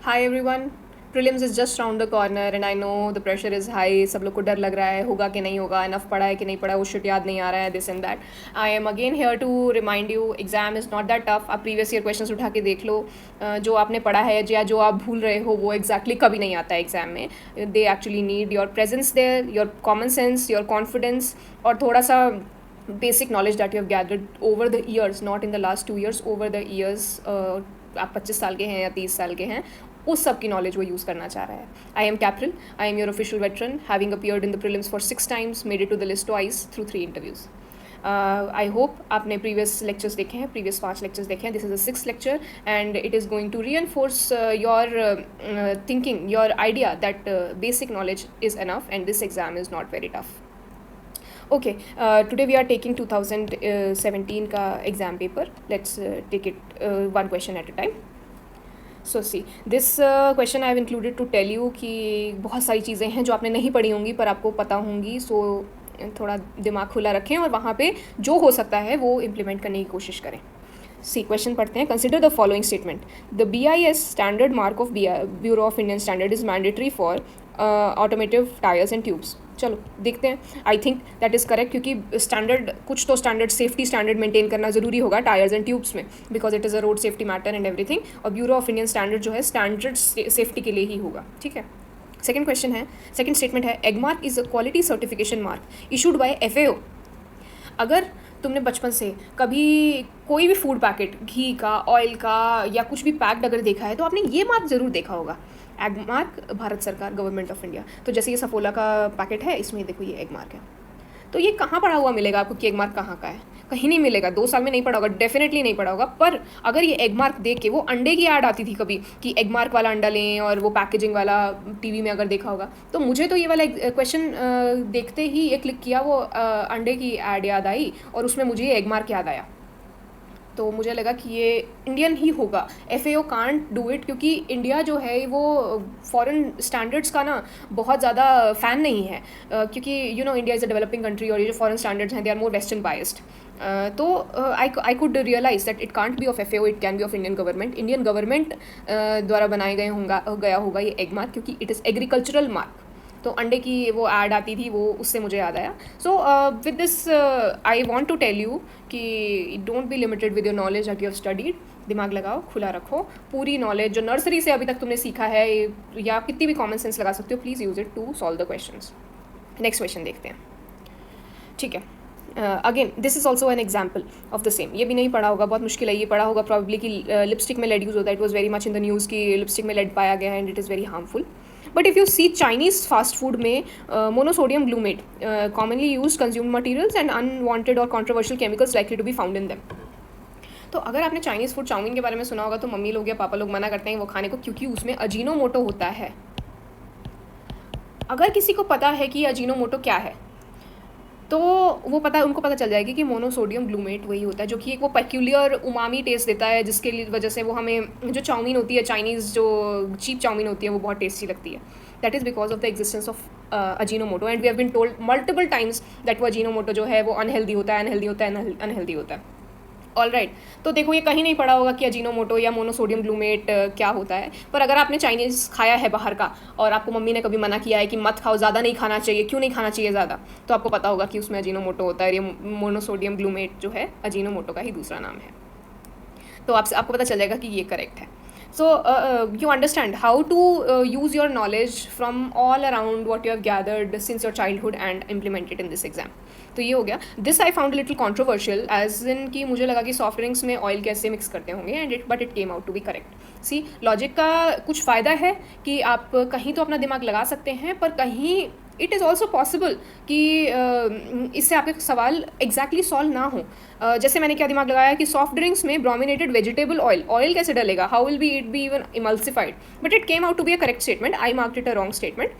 Hi everyone. Prelims is just round the corner and I know the pressure is high. सब लोग को डर लग रहा है होगा कि नहीं होगा, इनफ पढ़ा है कि नहीं पढ़ा, वो शिट याद नहीं आ रहा है, this and that. I am again here to remind you, exam is not that tough. आप प्रीवियस ईयर क्वेश्चंस उठा के देख लो. जो आपने पढ़ा है या जो आप भूल रहे हो वो एग्जैक्टली कभी नहीं आता है एग्जाम में. They actually need your presence there, your common sense, your confidence और थोड़ा सा basic knowledge that you have gathered over the years, not in the last 2 years, over the years. आप 25 साल के हैं या 30 साल के हैं, उस सब की नॉलेज वो यूज़ करना चाह रहा है. आई एम कैप्रिल, I am your official veteran, having appeared in the prelims for 6 times, made it to the list twice through 3 interviews. I hope आपने प्रीवियस लेक्चर्स देखे हैं, प्रीवियस 5 लेक्चर्स देखे हैं. This is a 6th lecture and it is going to reinforce your thinking, your idea that basic knowledge is enough and this exam is not very tough. Okay, today we are taking 2017 का exam paper. Let's take it one question at a time. So see, this question I have included to tell you कि बहुत सारी चीज़ें हैं जो आपने नहीं पढ़ी होंगी पर आपको पता होंगी. So थोड़ा दिमाग खुला रखें और वहाँ पे जो हो सकता है वो implement करने की कोशिश करें. सी क्वेश्चन पढ़ते हैं. Consider the following statement. The BIS standard mark of bureau of Indian standard is mandatory for automotive tyres and tubes. चलो देखते हैं. I think that is correct क्योंकि स्टैंडर्ड कुछ तो स्टैंडर्ड सेफ्टी स्टैंडर्ड मेंटेन करना ज़रूरी होगा टायर्स एंड ट्यूब्स में, because it is a road safety matter and everything. और ब्यूरो ऑफ इंडियन स्टैंडर्ड जो है स्टैंडर्ड सेफ्टी के लिए ही होगा. ठीक है. सेकेंड क्वेश्चन है, सेकेंड स्टेटमेंट है, Agmark is a quality certification mark issued by FAO. अगर तुमने बचपन से कभी कोई भी फूड पैकेट, घी का, ऑयल का या कुछ भी पैक्ड अगर देखा है तो आपने ये मार्क ज़रूर देखा होगा, एग मार्क, भारत सरकार, गवर्नमेंट ऑफ इंडिया. तो जैसे ये सफोला का पैकेट है, इसमें देखो ये एग मार्क है. तो ये कहाँ पढ़ा हुआ मिलेगा आपको कि एग मार्क कहाँ का है? कहीं नहीं मिलेगा. 2 साल में नहीं पढ़ा होगा, डेफिनेटली नहीं पढ़ा होगा. पर अगर ये एग मार्क देख के, वो अंडे की ऐड आती थी कभी कि एग मार्क वाला अंडा लें, और वो पैकेजिंग वाला टीवी में अगर देखा होगा, तो मुझे तो ये वाला क्वेश्चन देखते ही ये क्लिक किया, वो अंडे की ऐड याद आई और उसमें मुझे ये एग मार्क याद आया. तो मुझे लगा कि ये इंडियन ही होगा. FAO कांट डू इट क्योंकि इंडिया जो है वो फॉरेन स्टैंडर्ड्स का ना बहुत ज़्यादा फ़ैन नहीं है. क्योंकि India is a developing country और ये जो फॉरेन स्टैंडर्ड्स हैं they are more western biased. तो I could realise that it can't be of FAO, it can be of Indian government. Indian government द्वारा बनाए गया होगा ये एग मार्क, क्योंकि इट इज़ एग्रीकल्चरल मार्क. तो अंडे की वो ऐड आती थी, वो उससे मुझे याद आया. So with this I want to tell you कि don't be limited with your knowledge that you have studied. दिमाग लगाओ, खुला रखो. पूरी नॉलेज जो नर्सरी से अभी तक तुमने सीखा है या कितनी भी कॉमन सेंस लगा सकते हो, please use it to solve the questions. Next question देखते हैं. ठीक है. Again this is also an example of the same. ये भी नहीं पढ़ा होगा, बहुत मुश्किल है. ये पढ़ा होगा प्रॉब्ली कि लिपस्टिक में लेड यूज़ होता है. It was very much in the news कि लिपस्टिक में लेड पाया गया है and it is very harmful. But if you see Chinese fast food में monosodium glutamate commonly use consumed materials and unwanted और controversial chemicals likely to be found in them. तो अगर आपने चाइनीज़ फूड चाउमीन के बारे में सुना होगा तो मम्मी लोग या पापा लोग मना करते हैं वो खाने को क्योंकि उसमें अजीनोमोटो होता है. अगर किसी को पता है कि अजीनोमोटो क्या है तो वो उनको पता चल जाएगी कि मोनोसोडियम ग्लूमेट वही होता है जो कि एक वो पेक्यूलियर उमामी टेस्ट देता है, जिसके लिए वजह से वो हमें जो चाउमीन होती है, चाइनीज़ जो चीप चाउमीन होती है, वो बहुत टेस्टी लगती है. That is because of the existence of Ajinomoto and we have been told multiple times that वो अजीनोमोटो जो है वो अनहेल्दी होता है, अनहेल्दी होता है. All right. तो देखो ये कहीं नहीं पढ़ा होगा कि अजीनोमोटो या मोनोसोडियम ग्लूमेट क्या होता है. पर अगर आपने चाइनीज़ खाया है बाहर का और आपको मम्मी ने कभी मना किया है कि मत खाओ, ज़्यादा नहीं खाना चाहिए, क्यों नहीं खाना चाहिए ज़्यादा, तो आपको पता होगा कि उसमें अजीनोमोटो होता है. ये मोनोसोडियम ग्लूमेट जो है अजीनोमोटो का ही दूसरा नाम है. तो आपको पता चल जाएगा कि ये करेक्ट है. So you understand how to use your knowledge from all around what you have gathered since your childhood and implement it in this exam. तो ये हो गया. This I found a little controversial as in कि मुझे लगा कि soft drinks में oil कैसे मिक्स करते होंगे but it came out to be correct. See, logic का कुछ फ़ायदा है कि आप कहीं तो अपना दिमाग लगा सकते हैं, पर कहीं इट इज़ ऑल्सो पॉसिबल कि इससे आपके सवाल एग्जैक्टली सॉल्व ना हो. जैसे मैंने क्या दिमाग लगाया कि सॉफ्ट ड्रिंक्स में ब्रोमिनेटेड वेजिटेबल ऑयल कैसे डलेगा, how will be it be even emulsified, but it came out to be a correct statement. I marked it a wrong statement.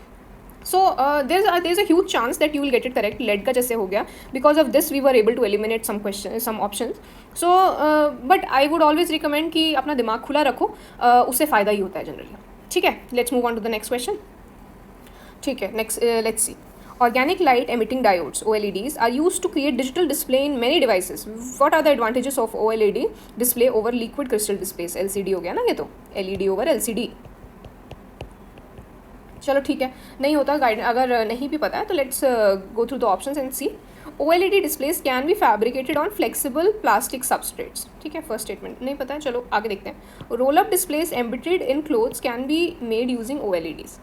So there's a huge chance that you will get it correct. LED का जैसे हो गया. Because of this we were able to eliminate some options. So but I would always recommend कि अपना दिमाग खुला रखो, उससे फ़ायदा ही होता है जनरली. ठीक है. Let's move on to the next question. ठीक है. Next let's see. Organic light emitting diodes, OLEDs, are used to create digital display in many devices. What are the advantages of OLED display over liquid crystal displays? LCD हो गया ना ये तो, LED over LCD. चलो ठीक है, नहीं होता गाइड, अगर नहीं भी पता है तो let's go through the options and see. OLED displays can be fabricated on flexible plastic substrates. ठीक है, फर्स्ट स्टेटमेंट नहीं पता है, चलो आगे देखते हैं। Roll up displays embedded in clothes can be made using OLEDs।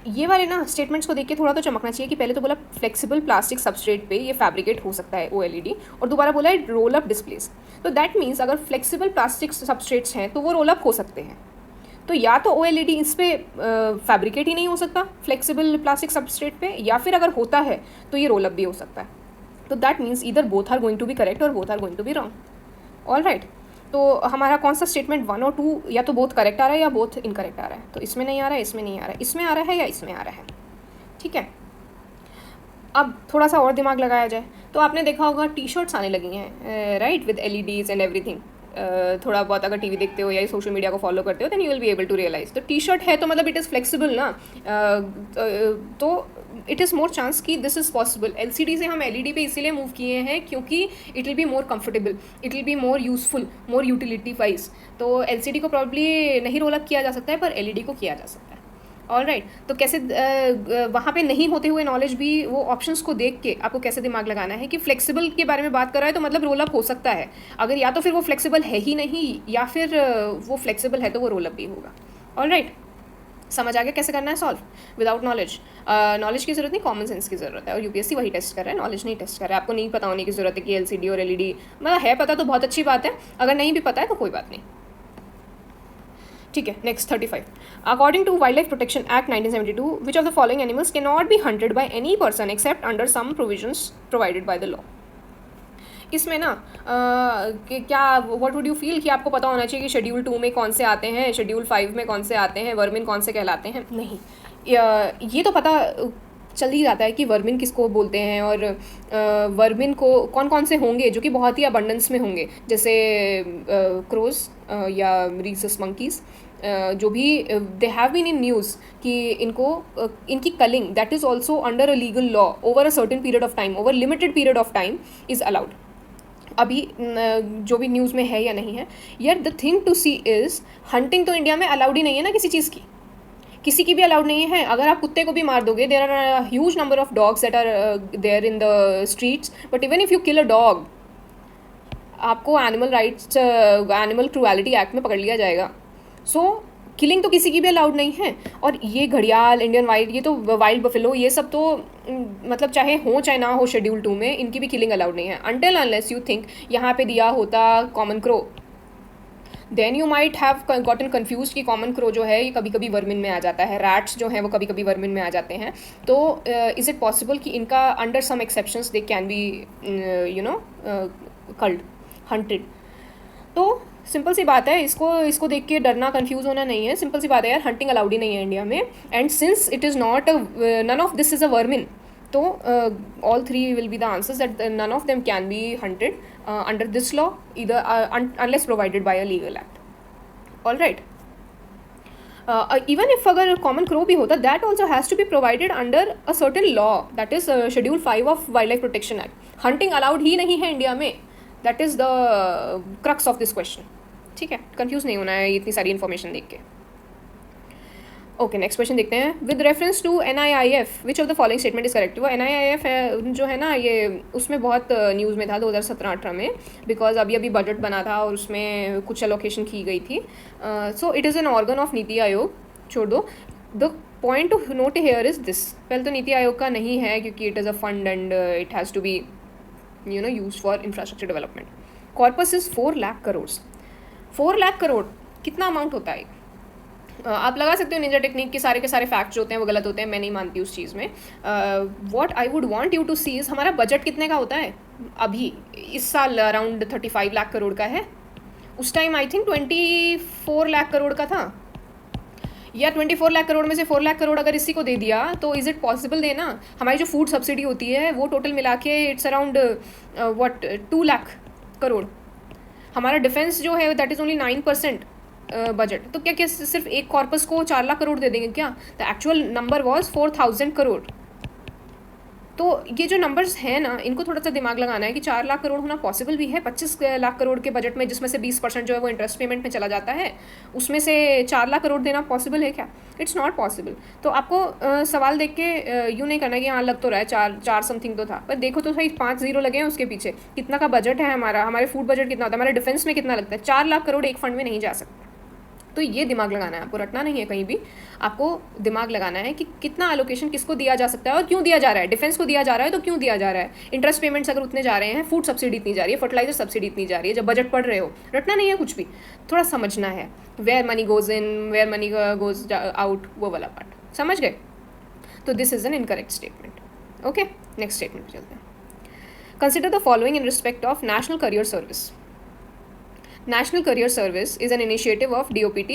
ये वाले ना स्टेटमेंट्स को देख के थोड़ा तो चमकना चाहिए कि पहले तो बोला फ्लेक्सिबल प्लास्टिक सबस्ट्रेट पे ये फैब्रिकेट हो सकता है OLED, और दोबारा बोला है रोल अप डिस्प्लेस। तो दैट मीन्स अगर फ्लेक्सिबल प्लास्टिक सबस्ट्रेट्स हैं तो वो रोल अप हो सकते हैं। तो या तो OLED इस पे फैब्रिकेट ही नहीं हो सकता फ्लेक्सिबल प्लास्टिक सबस्ट्रेट पे, या फिर अगर होता है तो ये रोल अप भी हो सकता है। तो that means either both are going to be correct और both are going to be wrong. All right, तो हमारा कौन सा स्टेटमेंट 1 और 2, या तो बोथ करेक्ट आ रहा है या बोथ इनकरेक्ट आ रहा है। तो इसमें नहीं आ रहा है, इसमें नहीं आ रहा है, इसमें आ रहा है या इसमें आ रहा है। ठीक है, अब थोड़ा सा और दिमाग लगाया जाए तो आपने देखा होगा टी-शर्ट्स आने लगी हैं, right, with LEDs and everything. थोड़ा बहुत अगर टीवी देखते हो या सोशल मीडिया को फॉलो करते हो then you will be able to realise. तो टी-शर्ट है तो मतलब इट इज़ फ्लेक्सिबल ना, तो इट इज़ मोर चांस कि दिस इज़ पॉसिबल। LCD से हम LED पे इसीलिए मूव किए हैं क्योंकि it will be more comfortable, it will be more useful, more utility wise. तो LCD को प्रॉब्ली नहीं रोल अप किया जा सकता है पर LED को किया जा सकता है। ऑल राइट, तो कैसे वहाँ पे नहीं होते हुए नॉलेज भी वो ऑप्शंस को देख के आपको कैसे दिमाग लगाना है कि फ्लेक्सिबल के बारे में बात कर रहा है तो मतलब रोल अप हो सकता है। अगर या तो फिर वो फ्लेक्सिबल है ही नहीं, या फिर वो फ्लेक्सिबल है तो वो रोल अप भी होगा। ऑल राइट, समझ आ गया कैसे करना है सॉल्व विदाउट नॉलेज। नॉलेज की ज़रूरत नहीं, कॉमन सेंस की ज़रूरत है, और UPSC वही टेस्ट कर रहा है, नॉलेज नहीं टेस्ट कर रहा है। आपको नहीं पता होने की ज़रूरत है कि LCD और LED, मतलब है पता तो बहुत अच्छी बात है, अगर नहीं भी पता है तो कोई बात नहीं। ठीक है, next 35। According to wildlife protection act 1972, which of the following animals can not be hunted by any person except under some provisions provided by the law. इसमें ना कि क्या व्हाट वुड यू फील कि आपको पता होना चाहिए कि शेड्यूल 2 में कौन से आते हैं, शेड्यूल 5 में कौन से आते हैं, वर्मिन कौन से कहलाते हैं। नहीं, ये तो पता चल ही जाता है कि वर्मिन किसको बोलते हैं, और वर्मिन को कौन कौन से होंगे जो कि बहुत ही अबंडेंस में होंगे, जैसे क्रोज या रीसस मंकीज़, जो भी they have been in news कि इनकी culling that is also under a legal law over a certain period of time, over limited period of time is allowed. अभी जो भी न्यूज़ में है या नहीं है। यार the thing to see is hunting तो इंडिया में अलाउड ही नहीं है ना किसी चीज़ की, किसी की भी अलाउड नहीं है। अगर आप कुत्ते को भी मार दोगे, there are huge number of dogs that are there in the streets, but even if you kill a dog आपको animal rights animal cruelty act में पकड़ लिया जाएगा। सो किलिंग तो किसी की भी अलाउड नहीं है। और ये घड़ियाल, इंडियन वाइल्ड, ये तो वाइल्ड बफेलो, ये सब तो मतलब चाहे हो चाहे ना हो शेड्यूल 2 में, इनकी भी किलिंग अलाउड नहीं है अनटिल अनलेस यू थिंक यहाँ पे दिया होता common crow, then you might have gotten confuse कि कॉमन क्रो जो है ये कभी कभी वर्मिन में आ जाता है, रैट्स जो हैं वो कभी कभी वर्मिन में आ जाते हैं। तो इज़ इट पॉसिबल कि इनका under some exceptions they can be culled hunted. तो सिंपल सी बात है, इसको देख के डरना, कंफ्यूज होना नहीं है। सिंपल सी बात है यार, हंटिंग अलाउड ही नहीं है इंडिया में, and since it is not none of this is a vermin, तो all three will be the answers that none of them can be hunted under this law either unless provided by a legal act. All right, even if अगर common crow भी होता, that also has to be provided under a certain law, that is schedule 5 of wildlife protection act. Hunting allowed ही नहीं है India में, that is the crux of this question. ठीक है, confuse नहीं होना है इतनी सारी इन्फॉर्मेशन देख के। ओके, नेक्स्ट क्वेश्चन देखते हैं। With reference to NIIF which of the following statement is correct. वो NIIF है जो है ना, ये उसमें बहुत न्यूज़ में था 2017-18 में, बिकॉज अभी अभी बजट बना था और उसमें कुछ एलोकेशन की गई थी। So it is an organ of NITI Aayog, छोड़ दो। The point to note here is this, पहले तो नीति आयोग का नहीं है क्योंकि it is a fund and it has to be use for infrastructure development. Corpus is 4 lakh crore. 4 lakh crore कितना अमाउंट होता है? आप लगा सकते हो निंजा टेक्निक के सारे फैक्ट्स जो होते हैं वो गलत होते हैं, मैं नहीं मानती उस चीज़ में। What I would want you to see is हमारा बजट कितने का होता है अभी इस साल, अराउंड 35 लाख करोड़ का है। उस time I think 24 lakh crore का था, या 24 लाख करोड़ में से 4 लाख करोड़ अगर इसी को दे दिया तो इज़ इट पॉसिबल देना? हमारी जो फूड सब्सिडी होती है वो टोटल मिला के इट्स अराउंड 2 लाख करोड़। हमारा डिफेंस जो है दैट इज़ ओनली 9% बजट। तो क्या सिर्फ एक कॉर्पस को 4 लाख करोड़ दे देंगे क्या? The actual number was 4000 crore. तो ये जो नंबर्स हैं ना, इनको थोड़ा सा दिमाग लगाना है कि 4 लाख करोड़ होना पॉसिबल भी है 25 लाख करोड़ के बजट में, जिसमें से 20% जो है वो इंटरेस्ट पेमेंट में चला जाता है, उसमें से 4 लाख करोड़ देना पॉसिबल है क्या? It's not possible. तो आपको सवाल देख के यूँ नहीं करना कि हाँ लग तो रहा है चार समथिंग तो था, पर देखो तो सही 5 जीरो लगे हैं उसके पीछे. कितना का बजट है हमारा, हमारे फूड बजट कितना होता है, हमारे डिफेंस में कितना लगता है? 4 लाख करोड़ एक फंड में नहीं जा सकता. तो ये दिमाग लगाना है आपको, रटना नहीं है कहीं भी. आपको दिमाग लगाना है कि कितना एलोकेशन किसको दिया जा सकता है और क्यों दिया जा रहा है. डिफेंस को दिया जा रहा है तो क्यों दिया जा रहा है. इंटरेस्ट पेमेंट्स अगर उतने जा रहे हैं, फूड सब्सिडी इतनी जा रही है, फर्टिलाइजर सब्सिडी इतनी जा रही है, जब बजट पढ़ रहे हो, रटना नहीं है कुछ भी, थोड़ा समझना है. Where money goes in, where money goes out, वो वाला पार्ट समझ गए. तो this is an incorrect statement. Okay, next statement पे चलते हैं. Consider the following in respect of national career service. National Career Service is an initiative of DOPT,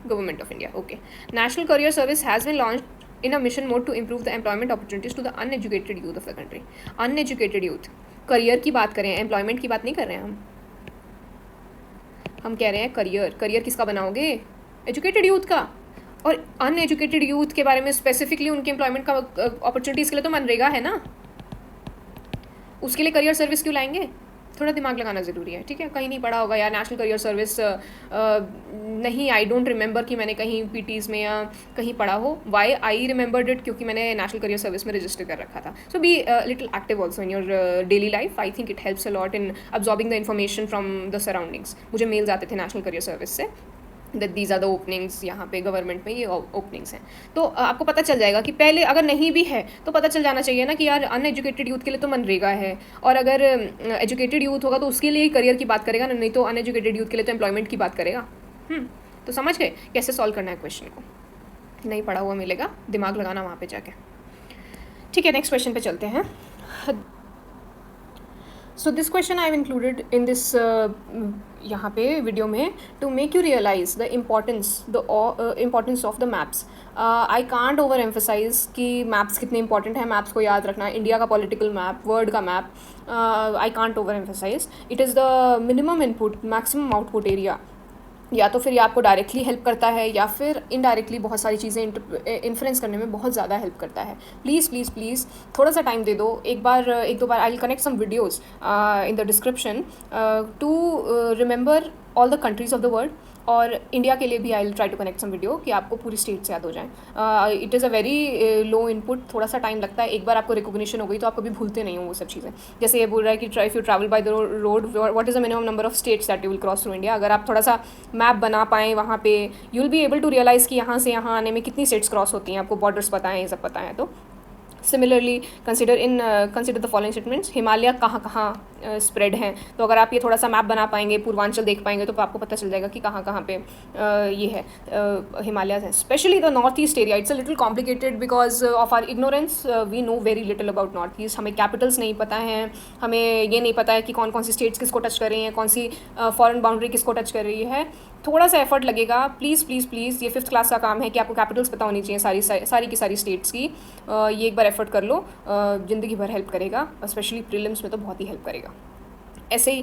Government of India. Okay. National Career Service has been launched in a mission mode to improve the employment opportunities to the uneducated youth of the country. Uneducated youth. Career की बात करें, employment की बात नहीं कर रहे हैं हम कह रहे हैं करियर. करियर किसका बनाओगे? एजुकेटेड यूथ का. और अनएजुकेटेड यूथ के बारे में स्पेसिफिकली उनके एम्प्लॉयमेंट का अपॉर्चुनिटीज़ के लिए तो मनरेगा है ना, उसके लिए करियर सर्विस क्यों लाएंगे? थोड़ा दिमाग लगाना ज़रूरी है. ठीक है, कहीं नहीं पढ़ा होगा यार नेशनल करियर सर्विस, नहीं, आई डोंट रिमेंबर कि मैंने कहीं पीटीज़ में या कहीं पढ़ा हो. वाई आई रिमेंबर्ड इट, क्योंकि मैंने नेशनल करियर सर्विस में रजिस्टर कर रखा था. So be little active also in your daily life. I think it helps a lot in absorbing the information from the surroundings. मुझे मेल्स आते थे national career service से that these are the openings, यहाँ पे government में ये openings हैं. तो आपको पता चल जाएगा कि पहले अगर नहीं भी है तो पता चल जाना चाहिए ना कि यार अनएजुकेटेड यूथ के लिए तो मनरेगा है, और अगर एजुकेटेड यूथ होगा तो उसके लिए करियर की बात करेगा ना, नहीं तो अनएजुकेटेड यूथ के लिए तो एम्प्लॉयमेंट की बात करेगा. तो समझ गए कैसे सॉल्व करना है क्वेश्चन को. नहीं पढ़ा हुआ मिलेगा, दिमाग लगाना वहाँ पर जाके. ठीक है, नेक्स्ट क्वेश्चन पे चलते हैं. So this question I have included in this यहाँ पे वीडियो में to make you realize the importance of the maps. I can't over emphasize कि maps कितने important हैं. maps को याद रखना, इंडिया का political map, world का map, I can't over emphasize. It is the minimum input, maximum output area. या तो फिर ये आपको डायरेक्टली हेल्प करता है या फिर इनडायरेक्टली बहुत सारी चीज़ें इन्फ्लुएंस करने में बहुत ज़्यादा हेल्प करता है. प्लीज़ प्लीज़ प्लीज़ थोड़ा सा टाइम दे दो. एक दो बार I will connect some videos in the description to remember all the countries of the world. और इंडिया के लिए भी I will try to connect some video कि आपको पूरी स्टेट्स याद हो जाएँ. It is a very low input, थोड़ा सा टाइम लगता है. एक बार आपको रिकॉग्निशन हो गई तो आप कभी भूलते नहीं हो वो सब चीज़ें. जैसे ये बोल रहा है कि if you travel by the road, what is the minimum number of states that you will cross through India. अगर आप थोड़ा सा मैप बना पाएँ वहाँ पे, you will be able to realise कि यहाँ से यहाँ आने में कितनी स्टेट्स क्रॉस होती हैं. आपको बॉर्डर्स पता है, ये सब पता है. तो similarly consider the following statements. Himalaya कहाँ कहाँ स्प्रेड हैं. तो अगर आप ये थोड़ा सा मैप बना पाएंगे, पूर्वांचल देख पाएंगे, तो आपको पता चल जाएगा कि कहाँ कहाँ पे ये है हिमालयस हैं. Specially the north east area, it's a little complicated because of our ignorance. We know very little about north east. हमें कैपिटल्स नहीं पता हैं, हमें ये नहीं पता है कि कौन कौन सी स्टेट्स किसको टच कर रही हैं, कौन सी फॉरेन बाउंड्री किसको टच कर रही है. थोड़ा सा एफर्ट लगेगा. प्लीज़ प्लीज़ प्लीज़, ये 5th क्लास का काम है कि आपको कैपिटल्स पता होनी चाहिए सारी की सारी स्टेट्स की. ये एक बार एफर्ट कर लो, ज़िंदगी भर हेल्प करेगा. स्पेशली प्रीलिम्स में तो बहुत ही हेल्प करेगा. ऐसे ही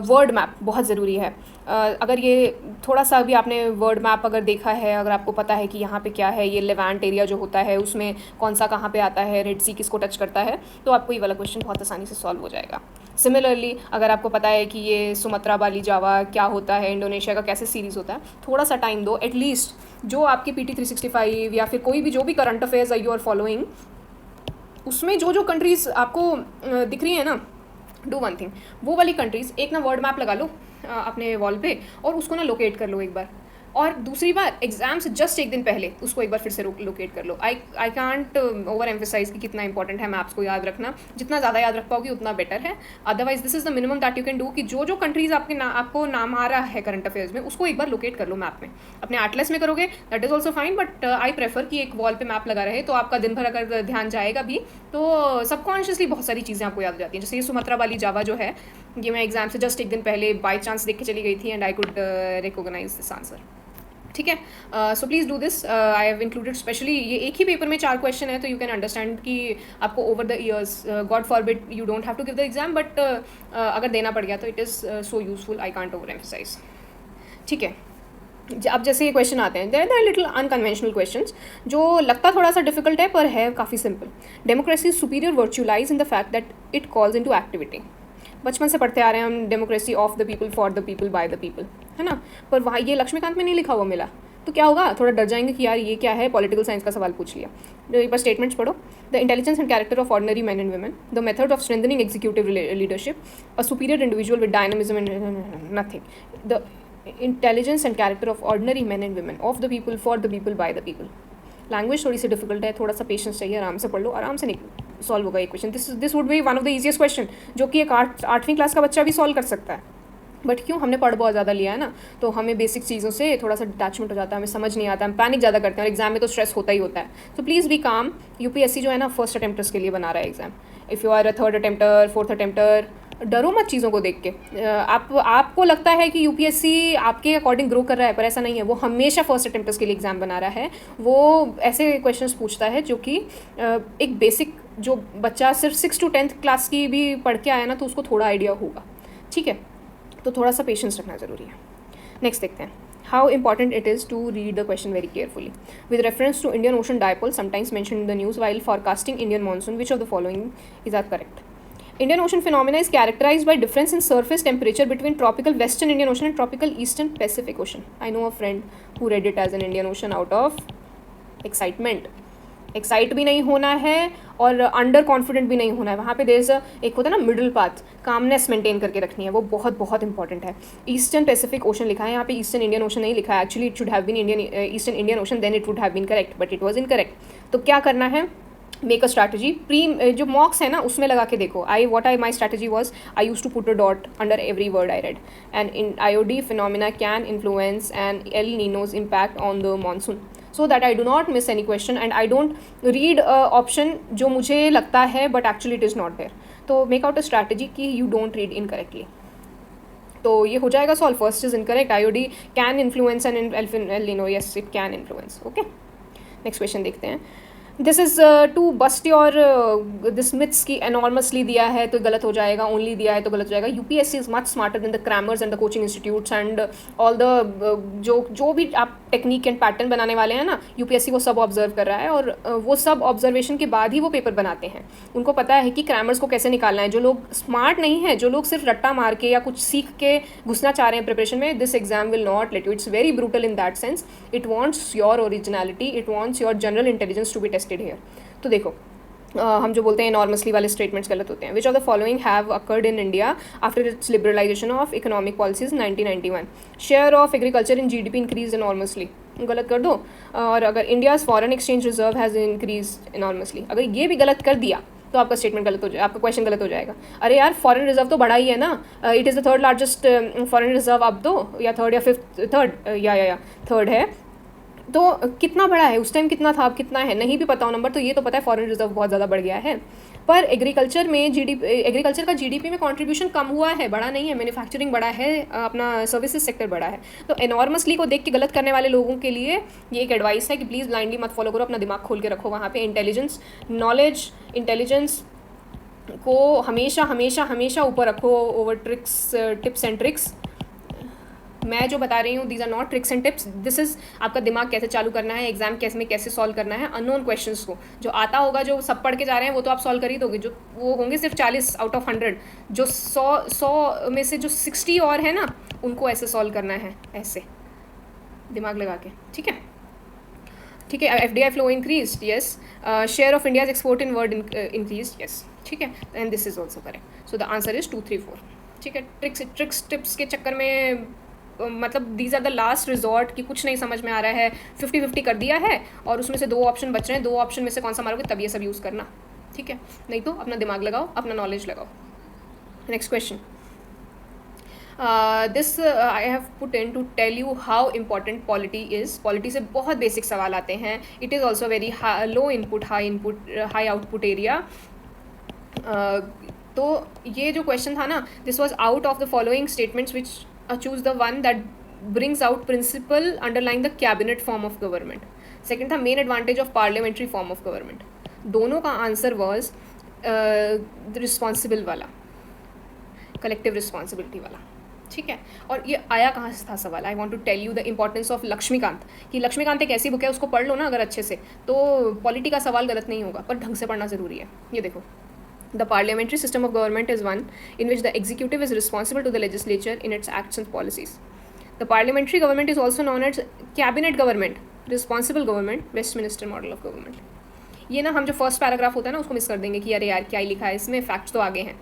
वर्ड मैप बहुत ज़रूरी है. अगर ये थोड़ा सा भी आपने वर्ड मैप अगर देखा है, अगर आपको पता है कि यहाँ पे क्या है, ये लेवेंट एरिया जो होता है उसमें कौन सा कहाँ पे आता है, रेड सी किसको टच करता है, तो आपको ये वाला क्वेश्चन बहुत आसानी से सॉल्व हो जाएगा. सिमिलरली अगर आपको पता है कि ये सुमत्रा बाली जावा क्या होता है, इंडोनेशिया का कैसे सीरीज़ होता है, थोड़ा सा टाइम दो. एटलीस्ट जो आपके PT 365 या फिर कोई भी जो भी current affairs you are following, उसमें जो कंट्रीज़ आपको दिख रही है ना, डू वन थिंग, वो वाली कंट्रीज़ एक ना वर्ड मैप लगा लो अपने वॉल पे और उसको ना लोकेट कर लो एक बार. और दूसरी बार एग्जाम से जस्ट एक दिन पहले उसको एक बार फिर से लोकेट कर लो. आई कांट ओवर एम्फेसाइज कि कितना इंपॉर्टेंट है मैप्स को याद रखना. जितना ज़्यादा याद रख पाओगे उतना बेटर है. Otherwise this is the minimum that you can do कि जो कंट्रीज़ आपको नाम आ रहा है करंट अफेयर्स में, उसको एक बार लोकेट कर लो मैप में. अपने एटलस में करोगे that is also fine, but I prefer कि एक वॉल पे मैप लगा रहे, तो आपका दिन भर अगर ध्यान जाएगा भी तो सबकॉन्शियसली बहुत सारी चीज़ें आपको याद हो जाती हैं. जैसे ये सुमत्रा वाली जावा जो है, ये मैं एग्जाम से जस्ट एक दिन पहले बाई चांस देख के चली गई थी and I could recognise this answer. ठीक है, so please do this. I have included specially, ये एक ही पेपर में 4 क्वेश्चन है, तो यू कैन अंडरस्टैंड कि आपको over the years, God forbid you don't have to give the exam, but अगर देना पड़ गया तो it is so useful. I can't over emphasise. ठीक है, अब जैसे ये क्वेश्चन आते हैं, there are little unconventional questions जो लगता थोड़ा सा डिफिकल्ट है पर है काफ़ी सिंपल. Democracy is superior virtue lies in the fact that it calls in to activity. बचपन से पढ़ते आ रहे हैं हम, democracy of the people for the people by the people, है ना. पर वहाँ ये लक्ष्मीकांत में नहीं लिखा हुआ मिला, तो क्या होगा, थोड़ा डर जाएंगे कि यार ये क्या है, पॉलिटिकल साइंस का सवाल पूछ लिया. एक बार स्टेटमेंट्स पढ़ो. The intelligence and character of ordinary man and women, the method of strengthening executive leadership, a superior individual with dynamism and nothing. The intelligence and character of ordinary man and women of the people for the people by the people. Language थोड़ी सी difficult है, थोड़ा सा patience चाहिए, आराम से पढ़ लो, आराम से नहीं सॉल्व होगा ये question. This would be one of the easiest question जो कि एक 8वीं क्लास का बच्चा भी सॉल्व कर सकता है. बट क्यों, हमने पढ़ बहुत ज़्यादा लिया है ना, तो हमें बेसिक चीज़ों से थोड़ा सा डिटैचमेंट हो जाता है, हमें समझ नहीं आता, हम पैनिक ज़्यादा करते हैं और एग्जाम में तो स्ट्रेस होता ही होता है. तो प्लीज़ बी काम. यूपीएससी जो है ना फर्स्ट अटेम्प्टर्स के लिए बना रहा है exam. If you are a third attempter, fourth attempter, डरो मत चीज़ों को देख के. आपको लगता है कि यूपीएससी आपके अकॉर्डिंग ग्रो कर रहा है, पर ऐसा नहीं है. वो हमेशा फर्स्ट अटेम्प्टर्स के लिए एग्जाम बना रहा है. वो ऐसे क्वेश्चंस पूछता है जो कि एक बेसिक, जो बच्चा सिर्फ 6 to 10th क्लास की भी पढ़ के आया ना तो उसको थोड़ा आइडिया होगा. ठीक है, तो थोड़ा सा पेशेंस रखना ज़रूरी है. नेक्स्ट देखते हैं. How important it is to read the question very carefully. With reference to Indian Ocean dipole sometimes mention in the news while forecasting Indian monsoon, which of the following is are correct. Indian Ocean phenomena is characterized by difference in surface temperature between tropical Western Indian Ocean and tropical Eastern Pacific Ocean. I know a friend who read it as an Indian Ocean out of excitement. Excite भी नहीं होना है और under confident भी नहीं होना है. वहाँ पे देयर इज एक होता है ना मिडिल पाथ, कामनेस मेंटेन करके रखनी है, वो बहुत बहुत इंपॉर्टेंट है. ईस्टर्न पैसिफिक ओशन लिखा है यहाँ पे, ईस्टर्न इंडियन ओशन नहीं लिखा है. Actually it should have been eastern Indian Ocean, then it would have been correct, but it was incorrect. तो क्या करना है, मेक अ स्ट्रैटेजी. जो मॉक्स है ना उसमें लगा के देखो. My strategy was I use to put a dot under every word I read. And in IOD phenomena can influence and El Nino's impact on the monsoon, so that I do not miss any question and I don't read option जो मुझे लगता है but actually it is not there. तो make out a strategy कि you don't read incorrectly. तो ये हो जाएगा solve. First is incorrect. IOD can influence and El Nino, yes it can influence. Okay, next question देखते हैं. This is to bust your this myths की enormously दिया है तो गलत हो जाएगा, ओनली दिया है तो गलत हो जाएगा. UPSC is much smarter than the Cramer's and the coaching institutes and all the जो भी आप टेक्निक एंड पैटर्न बनाने वाले हैं ना, यूपीएससी वो सब ऑब्जर्व कर रहा है और वो सब ऑब्जर्वेशन के बाद ही वो पेपर बनाते हैं. उनको पता है कि क्रैमर्स को कैसे निकालना है. जो लोग स्मार्ट नहीं है, जो लोग सिर्फ रट्टा मार के या कुछ सीख के घुसना चाह रहे हैं प्रिपरेशन में, this exam will not let you. It's very brutal in that sense. It wants your originality, it wants your general intelligence to be tested here. तो देखो, हम जो बोलते हैं एनॉर्मसली वाले स्टेटमेंट्स गलत होते हैं. Which of the following have occurred in India after its liberalisation of economic policies 1991. Share of agriculture in GDP increase enormously, गलत कर दो. और अगर India's foreign exchange reserve has increase enormously, अगर ये भी गलत कर दिया तो आपका स्टेटमेंट गलत हो जाएगा, आपका क्वेश्चन गलत हो जाएगा. अरे यार, फॉरेन रिजर्व तो बढ़ा ही है ना. It is the third largest foreign reserve अब तो, या थर्ड या फिफ्थ, थर्ड है. तो कितना बड़ा है, उस टाइम कितना था, अब कितना है नहीं भी पता हो नंबर. तो ये तो पता है फॉरेन रिजर्व बहुत ज़्यादा बढ़ गया है. पर एग्रीकल्चर में एग्रीकल्चर का GDP में कंट्रीब्यूशन कम हुआ है, बड़ा नहीं है. मैन्युफैक्चरिंग बड़ा है, अपना सर्विसेज सेक्टर बड़ा है. तो एनॉर्मसली को देख के गलत करने वाले लोगों के लिए ये एक एडवाइस है कि प्लीज़ ब्लाइंडली मत फॉलो करो, अपना दिमाग खोल के रखो. वहाँ पे इंटेलिजेंस, नॉलेज, इंटेलिजेंस को हमेशा हमेशा हमेशा ऊपर रखो ओवर टिप्स एंड ट्रिक्स. मैं जो बता रही हूँ these are not tricks and tips. This is आपका दिमाग कैसे चालू करना है, एग्जाम कैसे सॉल्व करना है. अननोन क्वेश्चंस को जो आता होगा, जो सब पढ़ के जा रहे हैं वो तो आप सॉल्व कर ही दोगे. जो वो होंगे सिर्फ 40 आउट ऑफ 100, जो 100 में से जो 60 और है ना, उनको ऐसे सॉल्व करना है, ऐसे दिमाग लगा के. ठीक है, ठीक है. FDI flow increase, yes. Share of India's export in world increase, yes. ठीक है, and this is also correct. So the answer is 2, 3, 4. ठीक है. ट्रिक्स टिप्स के चक्कर में मतलब these are the last resort कि कुछ नहीं समझ में आ रहा है, 50-50 कर दिया है और उसमें से 2 ऑप्शन बच रहे हैं, 2 ऑप्शन में से कौन सा मारोगे तब ये सब यूज़ करना. ठीक है, नहीं तो अपना दिमाग लगाओ, अपना नॉलेज लगाओ. Next question. This I have put in to tell you how important polity is. Polity से बहुत बेसिक सवाल आते हैं. It is also very low input high output area. तो ये जो क्वेश्चन था ना, this was out of the following statements which choose the one that brings out principle underlying the cabinet form of government. Second था main advantage of parliamentary form of government. दोनों का answer was the responsible वाला, collective responsibility वाला. ठीक है। और ये आया कहाँ से था सवाल, I want to tell you the importance of Laxmikanth, कि लक्ष्मीकांत एक ऐसी बुक है, उसको पढ़ लो ना अगर अच्छे से, तो पॉलिटी का सवाल गलत नहीं होगा, पर ढंग से पढ़ना ज़रूरी है। ये देखो, the parliamentary system of government is one in which the executive is responsible to the legislature in its acts and policies. The parliamentary government is also known as cabinet government, responsible government, Westminster model of government. ये ना हम जो first paragraph होता है ना उसको miss कर देंगे कि अरे यार क्या ही लिखा है इसमें, फैक्ट्स तो आगे हैं।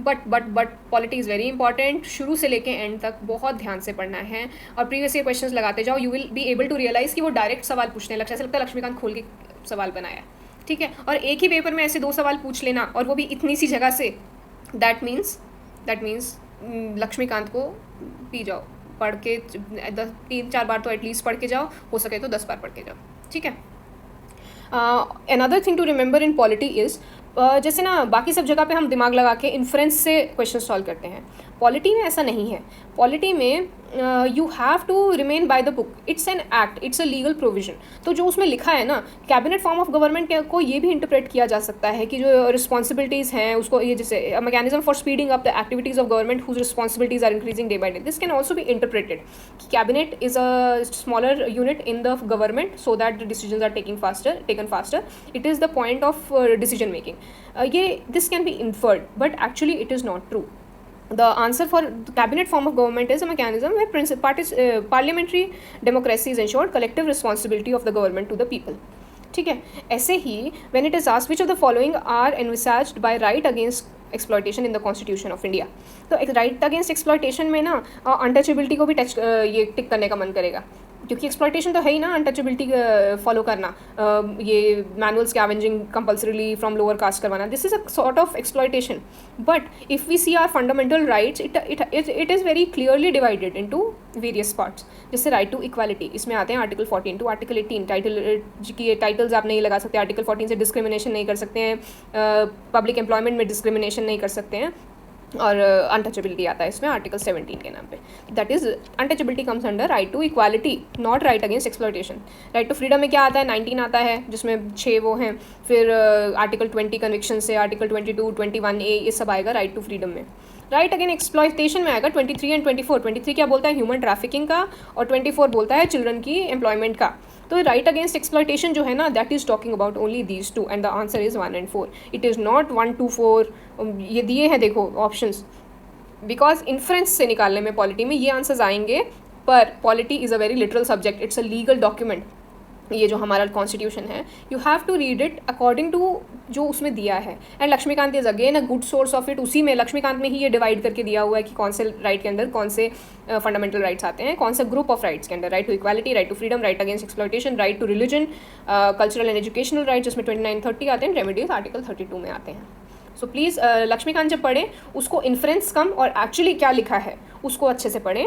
But polity is very important, शुरू से लेके एंड तक बहुत ध्यान से पढ़ना है और प्रीवियस ईयर क्वेश्चंस लगाते जाओ। You will be able to realise कि वो डायरेक्ट सवाल पूछने लगता है, ऐसा लगता है लक्ष्मीकांत खोल के सवाल बनाया, ठीक है। और एक ही पेपर में ऐसे 2 सवाल पूछ लेना और वो भी इतनी सी जगह से, दैट मीन्स लक्ष्मीकांत को पी जाओ, पढ़ के 3-4 बार तो एटलीस्ट पढ़ के जाओ, हो सके तो 10 बार पढ़ के जाओ, ठीक है। Another thing to remember in polity is, जैसे ना बाकी सब जगह पे हम दिमाग लगा के इन्फ्रेंस से क्वेश्चन सॉल्व करते हैं, पॉलिटी में ऐसा नहीं है। पॉलिटी में you have to remain by the book, it's an act, it's a legal provision. तो जो उसमें लिखा है ना, कैबिनेट फॉर्म ऑफ गवर्नमेंट को ये भी इंटरप्रेट किया जा सकता है कि जो रिस्पॉन्सिबिलिटीज़ हैं उसको, ये जैसे mechanism for speeding up the activities of government whose responsibilities are increasing day by day, this can also be interpreted कि cabinet is a smaller unit in the government so that the decisions are taken faster, it is the point of decision making. ये this can be inferred, but actually it is not true. The answer for the cabinet form of government is a mechanism where parliamentary democracy is ensured, collective responsibility of the government to the people. ठीक है। ऐसे ही when it is asked which of the following are envisaged by right against exploitation in the constitution of India, तो right against exploitation में ना untouchability को भी ये टिक करने का मन करेगा, क्योंकि एक्सप्लॉयटेशन तो है ही ना, अनटचेबिलिटी फॉलो करना, ये manual scavenging compulsorily from lower caste करवाना, this is a sort of exploitation. But if we see our fundamental rights, it is very clearly divided into various parts. जैसे राइट टू इक्वालिटी, इसमें आते हैं article 14 to article 18, titles आप नहीं लगा सकते, article 14 से डिस्क्रिमिनेशन नहीं कर सकते हैं, पब्लिक एम्प्लॉयमेंट में डिस्क्रिमिनेशन नहीं कर सकते हैं, और अनटचेबिलिटी आता है इसमें आर्टिकल 17 के नाम पे। That is untouchability comes under right to equality, not right against exploitation. Right to freedom में क्या आता है, 19 आता है जिसमें 6 वो हैं, फिर आर्टिकल 20 कन्विक्शन से आर्टिकल 22, 21A ये सब आएगा राइट टू फ्रीडम में। राइट अगेन एक्सप्लॉयटेशन में आएगा 23 एंड 24। 23 क्या बोलता है, ह्यूमन ट्रैफिकिंग का, और 24 बोलता है चिल्ड्रन की एम्प्लॉयमेंट का। तो राइट अगेंस्ट एक्सप्लॉयटेशन जो है ना, that is talking about only these 2 and the answer is 1 and 4। It is not 1, 2, 4 ये दिए हैं देखो ऑप्शंस, बिकॉज इन्फ्रेंस से निकालने में पॉलिटी में ये आंसर्स आएंगे, पर polity is a very literal subject, it's a legal document. ये जो हमारा कॉन्स्टिट्यूशन है, you have to read it according to जो उसमें दिया है। And Laxmikanth is again a good source of it, उसी में लक्ष्मीकांत में ही ये डिवाइड करके दिया हुआ है कि कौन से राइट के अंदर कौन से फंडामेंटल राइट्स आते हैं, कौन से ग्रुप ऑफ राइट्स के अंदर, right to equality, right to freedom, right against exploitation, right to religion, cultural and educational rights जिसमें 29, 30 आते हैं, रेमेडीज आर्टिकल 32 में आते हैं। सो प्लीज़ लक्ष्मीकांत जब पढ़ें उसको इन्फ्रेंस कम और एक्चुअली क्या लिखा है उसको अच्छे से पढ़ें,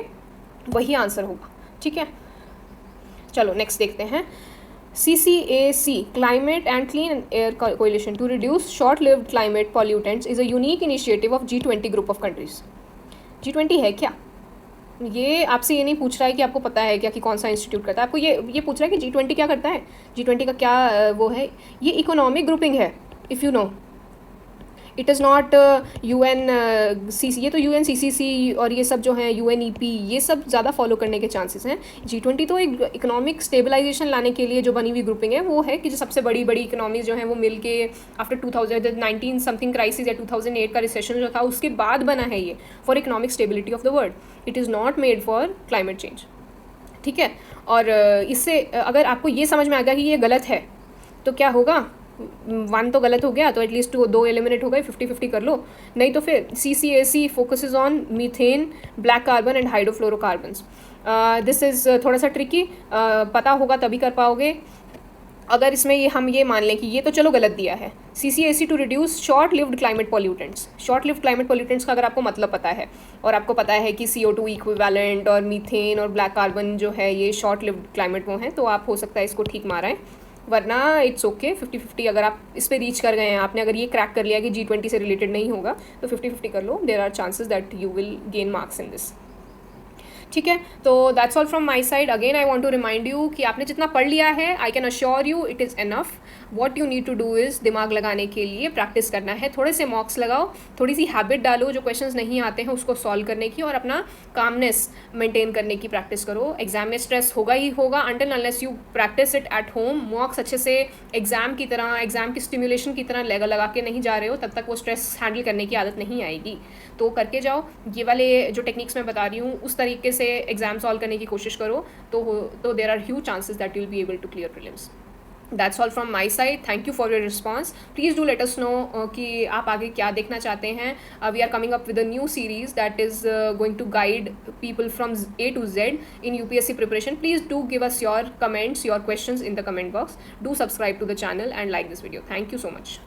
वही आंसर होगा, ठीक है। चलो नेक्स्ट देखते हैं। CCAC, Climate and Clean Air Coalition to reduce short-lived climate pollutants is a unique initiative of G20 group of countries. G20 है क्या? ये आपसे ये नहीं पूछ रहा है कि आपको पता है क्या कि कौन सा इंस्टीट्यूट करता है, आपको ये पूछ रहा है कि G20 क्या करता है, G20 का क्या वो है। ये इकोनॉमिक ग्रुपिंग है, if you know. It is not UN ये तो UNCCC और ये सब जो हैं UNEP, ये सब ज़्यादा फॉलो करने के चांसेस हैं। G20 तो एक इकोनॉमिक स्टेबलाइजेशन लाने के लिए जो बनी हुई ग्रुपिंग है वो है कि जो सबसे बड़ी बड़ी इकोनॉमीज जो हैं वो मिल के आफ्टर 2019 समथिंग क्राइसिस या 2008 का रिसेशन जो था उसके बाद बना है ये, for economic stability of the world. It is not made for climate change, ठीक है। और इससे अगर आपको ये समझ में आ गया कि ये गलत है तो क्या होगा, 1 तो गलत हो गया तो एटलीस्ट 2 एलिमिनेट हो गए, 50-50 कर लो। नहीं तो फिर CCAC focuses on methane, black carbon and hydrofluorocarbons. This is थोड़ा सा ट्रिकी, पता होगा तभी कर पाओगे। अगर इसमें हम ये मान लें कि ये तो चलो गलत दिया है, CCAC to reduce short lived climate pollutants. Short lived climate pollutants का अगर आपको मतलब पता है और आपको पता है कि CO2 इक्विवेलेंट और मीथेन और ब्लैक कार्बन जो है ये शॉर्ट लिव्ड क्लाइमेट वो हैं, तो आप हो सकता है इसको ठीक मारें, वरना इट्स ओके 50-50। अगर आप इस पर रीच कर गए हैं, आपने अगर ये क्रैक कर लिया कि G20 से रिलेटेड नहीं होगा तो 50-50 कर लो, there are chances that you will gain marks in this. ठीक है, तो that's all from my side. Again I want to remind you कि आपने जितना पढ़ लिया है, I can assure you it is enough. What you need to do is दिमाग लगाने के लिए प्रैक्टिस करना है, थोड़े से मॉक्स लगाओ, थोड़ी सी हैबिट डालो जो क्वेश्चंस नहीं आते हैं उसको सॉल्व करने की, और अपना कामनेस मेंटेन करने की प्रैक्टिस करो. एग्जाम में स्ट्रेस होगा ही होगा until unless you practice it at home. मॉक्स अच्छे से एग्जाम की तरह, एग्जाम की स्टिमुलेशन की तरह लगा के नहीं जा रहे हो, तब तक वो स्ट्रेस हैंडल करने की आदत नहीं आएगी. तो करके जाओ, ये वाले जो टेक्निक्स मैं बता रही हूँ उस तरीके से एग्जाम सॉल्व करने की कोशिश करो, तो there are huge chances that you will be able to clear prelims. That's all from my side. Thank you for your response. Please do let us know कि आप आगे क्या देखना चाहते हैं. We are coming up with a new series that is going to guide people from A to Z in UPSC preparation. Please do give us your comments, your questions in the comment box. Do subscribe to the channel and like this video. Thank you so much.